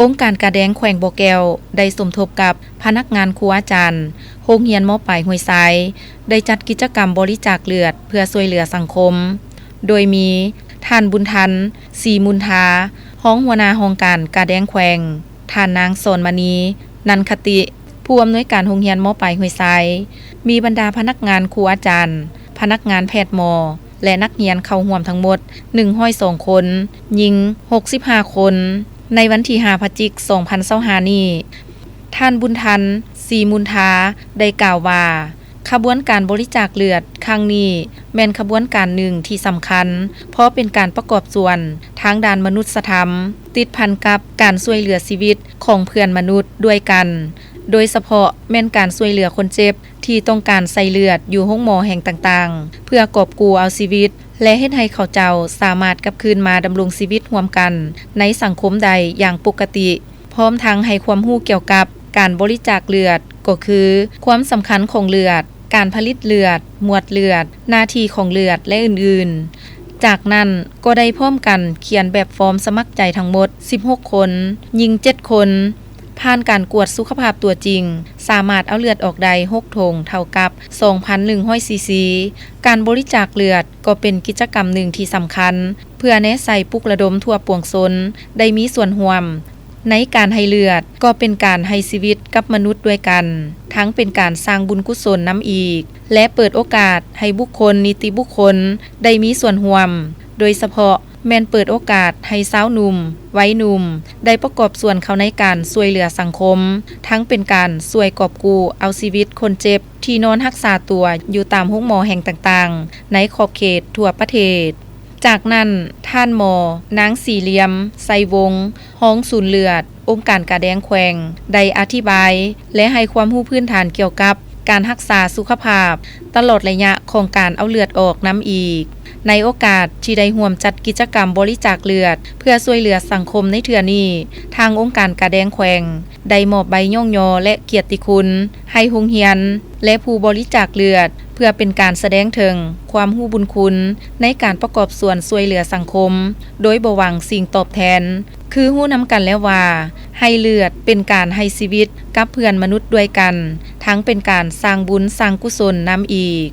องค์การกาแดงแขวงบ่อแก้วได้สมทบกับพนักงานครูอาจารย์โรงเรียนม.ปลายห้วยทรายได้จัดกิจกรรมบริจาคเลือดเพื่อช่วยเหลือสังคมโดยมีท่านบุญทันศรีมุนทาห้องหัวหน้าโรงการกาแดงแขวงท่านนางสอนมณีนันคติผู้อำนวยการโรงเรียนม.ปลายห้วยทรายมีบรรดาพนักงานครูอาจารย์พนักงานแพทย์หมอและนักเรียนเข้าร่วมทั้งหมด102คนหญิง65คนในวันที่5 พฤศจิกายน 2025นี้ท่านบุญทันศรีมุนทาได้กล่าวว่าขบวนการบริจาคเลือดครั้งนี้แม่นขบวนการหนึ่งที่สำคัญเพราะเป็นการประกอบส่วนทางด้านมนุษยธรรมติดพันกับการช่วยเหลือชีวิตของเพื่อนมนุษย์ด้วยกันโดยเฉพาะแม่นการช่วยเหลือคนเจ็บที่ต้องการใส่เลือดอยู่ห้องหมอแห่งต่างๆเพื่อกอบกู้เอาชีวิตและเฮ็ดให้เขาเจ้าสามารถกลับคืนมาดำรงชีวิตร่วมกันในสังคมใดอย่างปกติพร้อมทั้งให้ความรู้เกี่ยวกับการบริจาคเลือดก็คือความสำคัญของเลือดการผลิตเลือดหมวดเลือดหน้าที่ของเลือดและอื่นๆจากนั้นก็ได้พร้อมกันเขียนแบบฟอร์มสมัครใจทั้งหมด16คนหญิง7คนผ่านการกวดสุขภาพตัวจริงสามารถเอาเลือดออกได้6ถุงเท่ากับ 2,100 ซีซีการบริจาคเลือดก็เป็นกิจกรรมหนึ่งที่สำคัญเพื่อแนะใส่ปลุกระดมทั่วปวงชนได้มีส่วนร่วมในการให้เลือดก็เป็นการให้ชีวิตกับมนุษย์ด้วยกันทั้งเป็นการสร้างบุญกุศลน้ำอีกและเปิดโอกาสให้บุคคลนิติบุคคลได้มีส่วนร่วมโดยเฉพาะแม่นเปิดโอกาสให้สาวหนุ่มวัยหนุ่มได้ประกอบส่วนเข้าในการช่วยเหลือสังคมทั้งเป็นการช่วยกอบกู้เอาชีวิตคนเจ็บที่นอนรักษาตัวอยู่ตามโรงหมอแห่งต่างๆในขอบเขตทั่วประเทศจากนั้นท่านหมอนางสี่เหลี่ยมไซวงศ์ห้องศูนย์เลือดองค์การกาแดงแขวงได้อธิบายและให้ความรู้พื้นฐานเกี่ยวกับการรักษาสุขภาพตลอดระยะของการเอาเลือดออกน้ำอีกในโอกาสที่ได้ร่วมจัดกิจกรรมบริจาคเลือดเพื่อช่วยเหลือสังคมในเทื่อนี้ทางองค์การกาแดงแขวงได้มอบใบย่องยอและเกียรติคุณให้โรงเรียนและผู้บริจาคเลือดเพื่อเป็นการแสดงถึงความรู้บุญคุณในการประกอบส่วนช่วยเหลือสังคมโดยบ่หวังสิ่งตอบแทนคือรู้นำกันแล้วว่าให้เลือดเป็นการให้ชีวิตกับเพื่อนมนุษย์ด้วยกันทั้งเป็นการสร้างบุญสร้างกุศลนำอีก